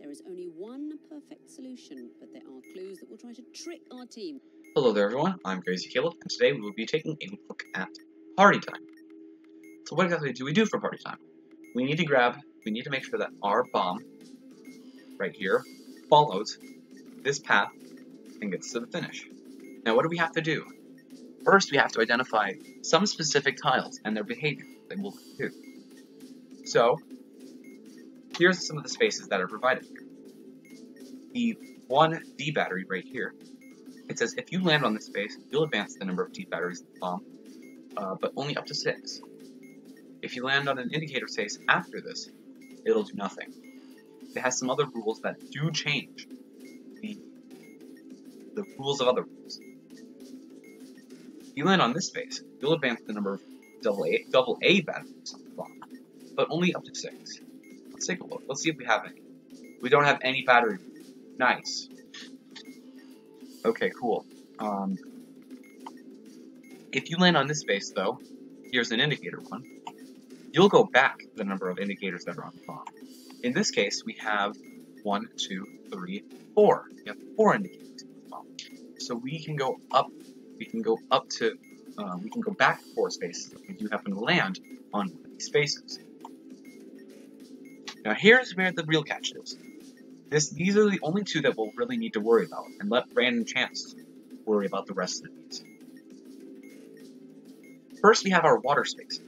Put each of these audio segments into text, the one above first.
There is only one perfect solution, but there are clues that will try to trick our team. Hello there everyone, I'm Crazy Caleb, and today we will be taking a look at party time. So what exactly do we do for party time? We need to make sure that our bomb, right here, follows this path and gets to the finish. Now what do we have to do? First we have to identify some specific tiles and their behavior that we'll do. So, here's some of the spaces that are provided here. The 1D battery right here. It says if you land on this space, you'll advance the number of D batteries in the bomb, but only up to 6. If you land on an indicator space after this, it'll do nothing. It has some other rules that do change the rules of other rules. If you land on this space, you'll advance the number of double A batteries on the bomb, but only up to 6. Let's take a look. Let's see if we have any. We don't have any battery. Nice. Okay, cool. If you land on this space, though, here's an indicator one, you'll go back the number of indicators that are on the bomb. In this case, we have 1, 2, 3, 4. We have 4 indicators on the bomb. So we can go up, we can go back 4 spaces if you happen to land on one of these spaces. Now here's where the real catch is. These are the only 2 that we'll really need to worry about, and let random chance worry about the rest of these. First, we have our water space.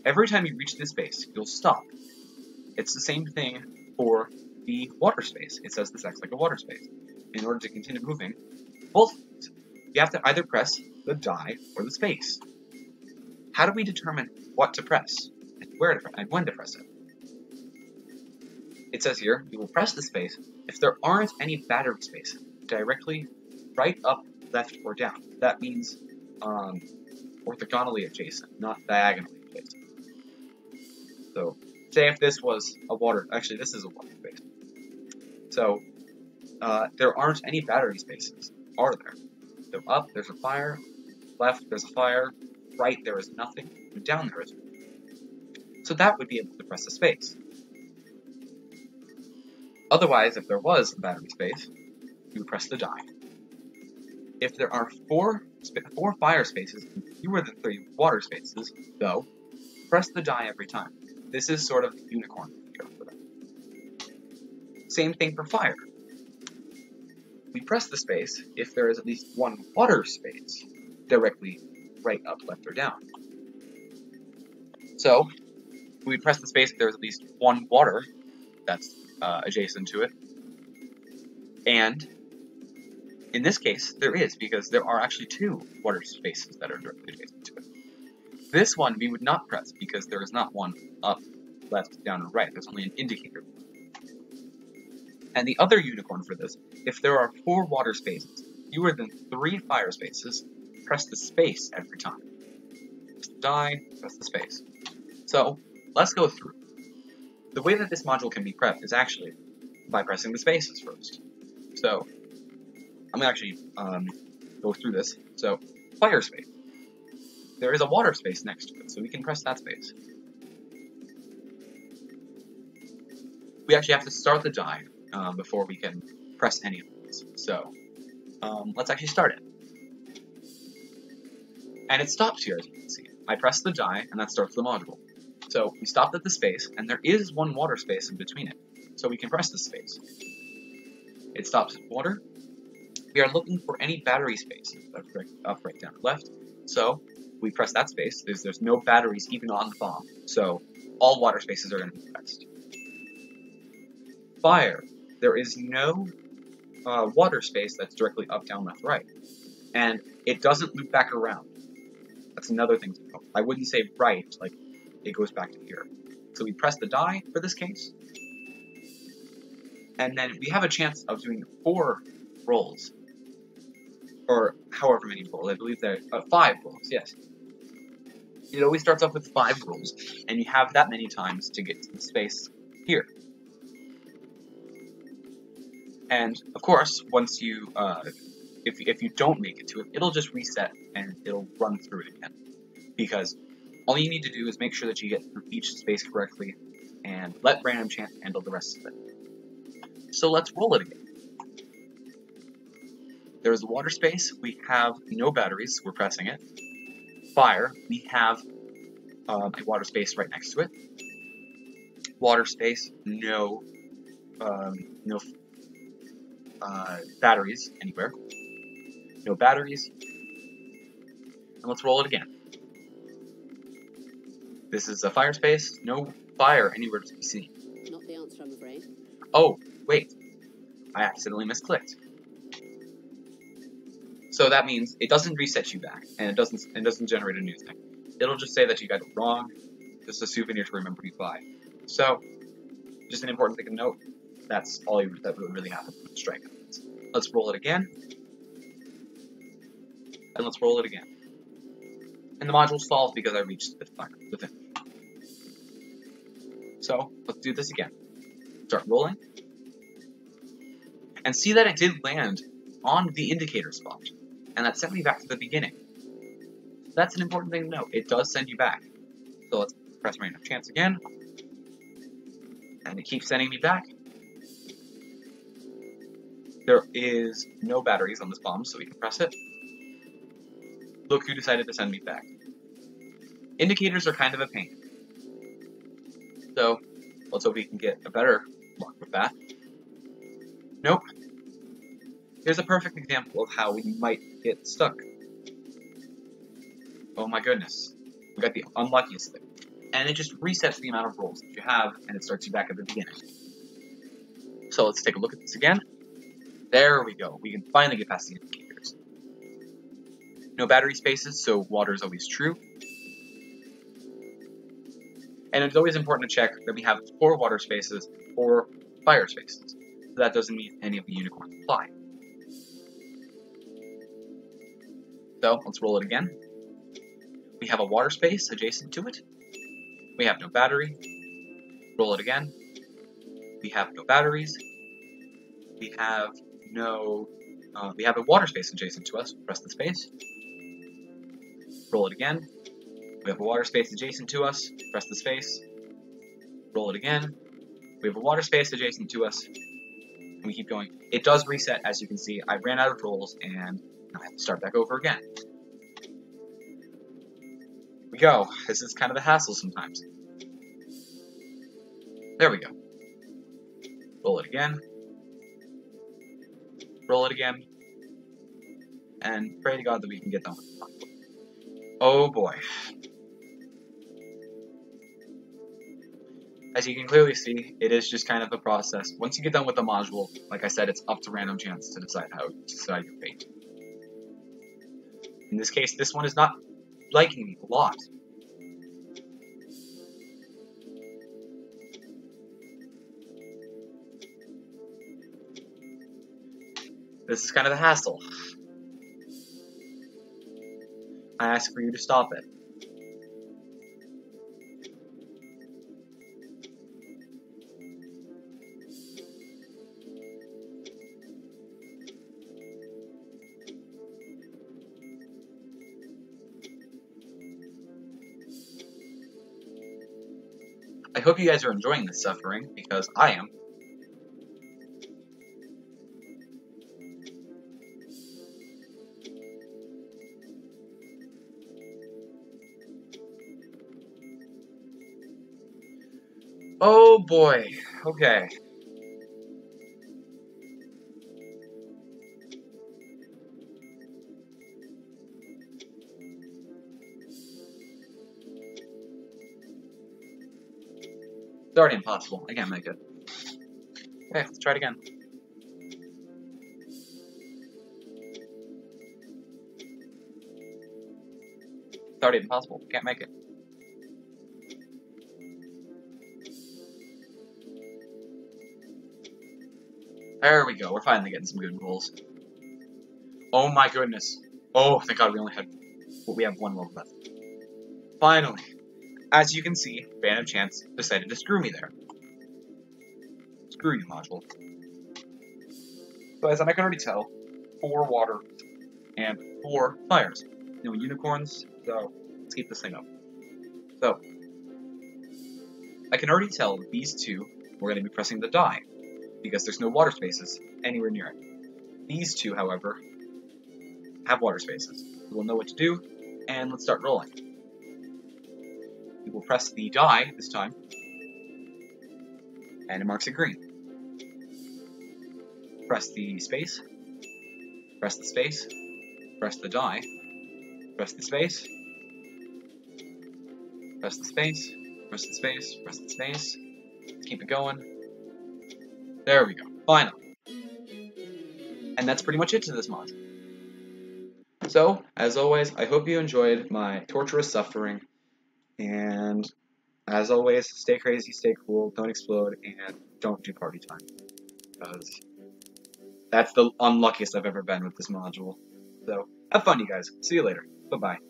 Every time you reach this space, you'll stop. It's the same thing for the water space. It says this acts like a water space. In order to continue moving, both of these, you have to either press the die or the space. How do we determine what to press, and where to press, and when to press it? It says here, you will press the space if there aren't any battery spaces directly right, up, left, or down. That means orthogonally adjacent, not diagonally adjacent. So, say if this was a water, actually this is a water space. So, there aren't any battery spaces, are there? So up, there's a fire, left, there's a fire, right, there is nothing, and down there is nothing. So that would be able to press the space. Otherwise, if there was a battery space, you would press the die. If there are 4 fire spaces and fewer than 3 water spaces, though, press the die every time. This is sort of the unicorn here for that. Same thing for fire. We press the space if there is at least 1 water space directly right, up, left, or down. So, we press the space if there is at least 1 water that's adjacent to it. And in this case, there is, because there are actually 2 water spaces that are directly adjacent to it. This one we would not press because there is not 1 up, left, down, or right. There's only an indicator. And the other unicorn for this, if there are 4 water spaces, fewer than 3 fire spaces, press the space every time. Press the die, press the space. So, let's go through. The way that this module can be prepped is actually by pressing the spaces first. So, I'm going to actually go through this. So, fire space. There is a water space next to it, so we can press that space. We actually have to start the die before we can press any of these. So, let's actually start it. And it stops here, as you can see. I press the die, and that starts the module. So, we stopped at the space, and there is 1 water space in between it. So we can press this space. It stops at water. We are looking for any battery spaces, up, right, down, or left. So, we press that space. There's no batteries even on the bomb. So, all water spaces are going to be pressed. Fire. There is no water space that's directly up, down, left, right. And it doesn't loop back around. That's another thing to know. I wouldn't say right, like it goes back to here. So we press the die for this case. And then we have a chance of doing 4 rolls. Or however many rolls. I believe there are 5 rolls, yes. It always starts off with 5 rolls. And you have that many times to get to the space here. And of course, once you, if you don't make it to it, it'll just reset and it'll run through it again. Because all you need to do is make sure that you get through each space correctly and let random chance handle the rest of it. So let's roll it again. There is a water space. We have no batteries. We're pressing it. Fire. We have a water space right next to it. Water space. No batteries anywhere. No batteries. And let's roll it again. This is a fire space. No fire anywhere to be seen. Not the answer, I'm afraid. Oh, wait. I accidentally misclicked. So that means it doesn't reset you back, and it doesn't generate a new thing. It'll just say that you got it wrong. Just a souvenir to remember you buy. So, just an important thing to note. That's all that really happened with strike. Let's roll it again. And let's roll it again. And the module stalls because I reached the finish. So, let's do this again. Start rolling. And see that it did land on the indicator spot. And that sent me back to the beginning. That's an important thing to note. It does send you back. So let's press random chance again. And it keeps sending me back. There is no batteries on this bomb, so we can press it. Look who decided to send me back. Indicators are kind of a pain. So, let's hope we can get a better luck with that. Nope. Here's a perfect example of how we might get stuck. Oh my goodness. We got the unluckiest thing. And it just resets the amount of rolls that you have, and it starts you back at the beginning. So let's take a look at this again. There we go. We can finally get past the indicators. No battery spaces, so water is always true. And it's always important to check that we have 4 water spaces or fire spaces. So that doesn't mean any of the unicorns apply. So let's roll it again. We have a water space adjacent to it. We have no battery. Roll it again. We have no batteries. We have no. We have a water space adjacent to us. Press the space. Roll it again. We have a water space adjacent to us. Press the space. Roll it again. We have a water space adjacent to us. And we keep going. It does reset, as you can see. I ran out of rolls, and I have to start back over again. Here we go. This is kind of a hassle sometimes. There we go. Roll it again. Roll it again. And pray to God that we can get done with it. Oh boy. As you can clearly see, it is just kind of a process. Once you get done with the module, like I said, it's up to random chance to decide how to decide your fate. In this case, this one is not liking me a lot. This is kind of a hassle. I ask for you to stop it. I hope you guys are enjoying this suffering, because I am. Oh boy, okay. It's already impossible. I can't make it. Okay, let's try it again. It's already impossible. Can't make it. There we go. We're finally getting some good rolls. Oh my goodness. Oh, thank God we have 1 roll left. Finally. As you can see, Random Chance decided to screw me there. Screw you, module. So as I can already tell, 4 water and 4 fires. No unicorns, so let's keep this thing up. So, I can already tell that these 2 we're going to be pressing the die, because there's no water spaces anywhere near it. These two, however, have water spaces. We'll know what to do, and let's start rolling. We will press the die this time, and it marks it green. Press the space, press the space, press the die, press the space, press the space, press the space, press the space. Let's keep it going. There we go. Finally. And that's pretty much it to this mod. So, as always, I hope you enjoyed my torturous suffering. And as always, stay crazy, stay cool, don't explode, and don't do party time. Because that's the unluckiest I've ever been with this module. So, have fun, you guys. See you later. Bye-bye.